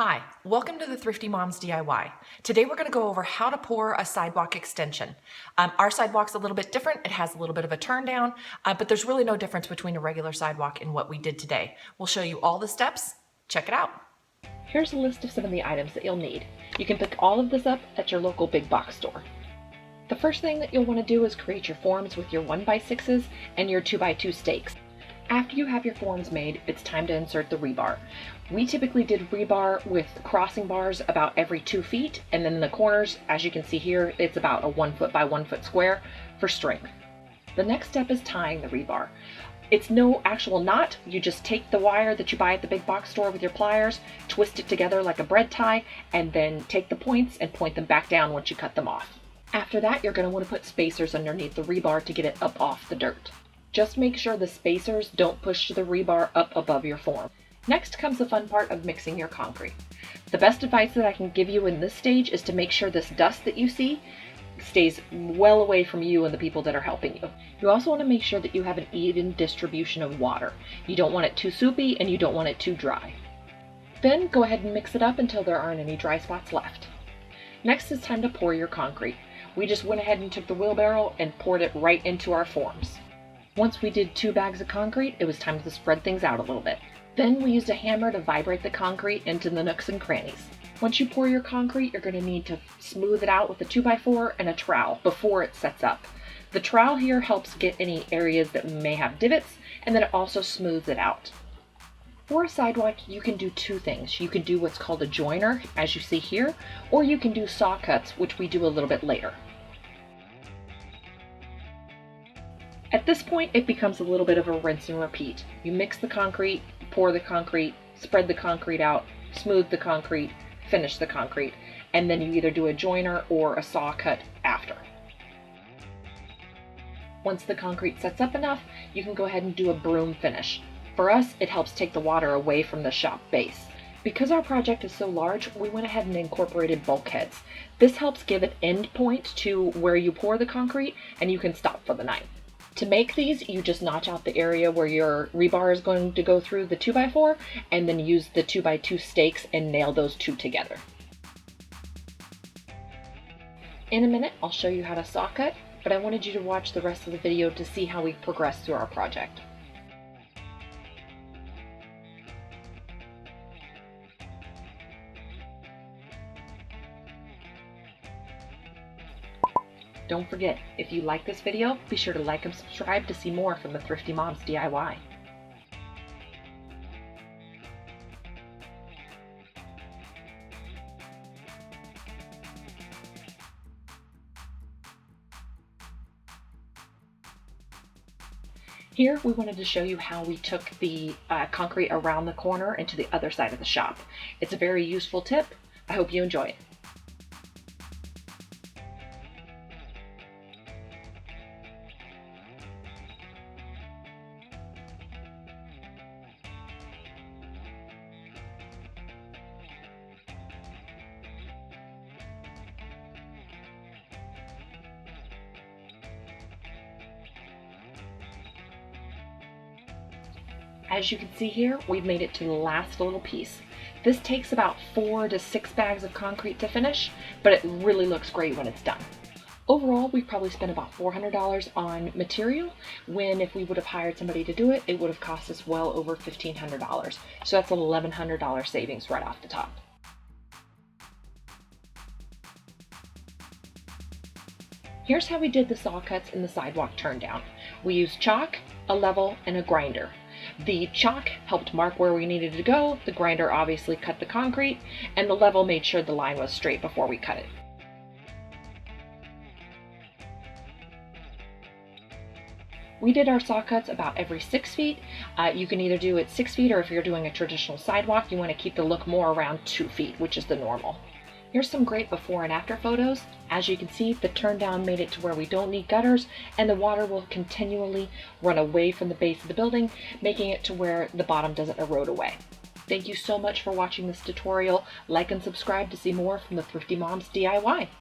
Hi, welcome to the Thrifty Moms DIY. Today we're going to go over how to pour a sidewalk extension. Our sidewalk's a little bit different. It has a little bit of a turn down, but there's really no difference between a regular sidewalk and what we did today. We'll show you all the steps. Check it out. Here's a list of some of the items that you'll need. You can pick all of this up at your local big box store. The first thing that you'll want to do is create your forms with your 1x6s and your 2x2 stakes. After you have your forms made, it's time to insert the rebar. We typically did rebar with crossing bars about every 2 feet, and then in the corners, as you can see here, it's about a 1 foot by 1 foot square for strength. The next step is tying the rebar. It's no actual knot. You just take the wire that you buy at the big box store with your pliers, twist it together like a bread tie, and then take the points and point them back down once you cut them off. After that, you're going to want to put spacers underneath the rebar to get it up off the dirt. Just make sure the spacers don't push the rebar up above your form. Next comes the fun part of mixing your concrete. The best advice that I can give you in this stage is to make sure this dust that you see stays well away from you and the people that are helping you. You also want to make sure that you have an even distribution of water. You don't want it too soupy and you don't want it too dry. Then go ahead and mix it up until there aren't any dry spots left. Next, it's time to pour your concrete. We just went ahead and took the wheelbarrow and poured it right into our forms. Once we did 2 bags of concrete, it was time to spread things out a little bit. Then we used a hammer to vibrate the concrete into the nooks and crannies. Once you pour your concrete, you're going to need to smooth it out with a 2x4 and a trowel before it sets up. The trowel here helps get any areas that may have divots, and then it also smooths it out. For a sidewalk, you can do 2 things. You can do what's called a joiner, as you see here, or you can do saw cuts, which we do a little bit later. At this point, it becomes a little bit of a rinse and repeat. You mix the concrete, pour the concrete, spread the concrete out, smooth the concrete, finish the concrete, and then you either do a joiner or a saw cut after. Once the concrete sets up enough, you can go ahead and do a broom finish. For us, it helps take the water away from the shop base. Because our project is so large, we went ahead and incorporated bulkheads. This helps give an end point to where you pour the concrete, and you can stop for the night. To make these, you just notch out the area where your rebar is going to go through the 2x4 and then use the 2x2 stakes and nail those 2 together. In a minute, I'll show you how to saw cut, but I wanted you to watch the rest of the video to see how we progress through our project. Don't forget, if you like this video, be sure to like and subscribe to see more from the Thrifty Moms DIY. Here, we wanted to show you how we took the concrete around the corner into the other side of the shop. It's a very useful tip. I hope you enjoy it. As you can see here, we've made it to the last little piece. This takes about 4 to 6 bags of concrete to finish, but it really looks great when it's done. Overall, we've probably spent about $400 on material, when if we would have hired somebody to do it, it would have cost us well over $1,500. So that's an $1,100 savings right off the top. Here's how we did the saw cuts in the sidewalk turn down. We used chalk, a level, and a grinder. The chalk helped mark where we needed to go, the grinder obviously cut the concrete, and the level made sure the line was straight before we cut it. We did our saw cuts about every 6 feet. You can either do it 6 feet, or if you're doing a traditional sidewalk, you want to keep the look more around 2 feet, which is the normal. Here's some great before and after photos. As you can see, the turn down made it to where we don't need gutters, and the water will continually run away from the base of the building, making it to where the bottom doesn't erode away. Thank you so much for watching this tutorial. Like and subscribe to see more from the Thrifty Moms DIY.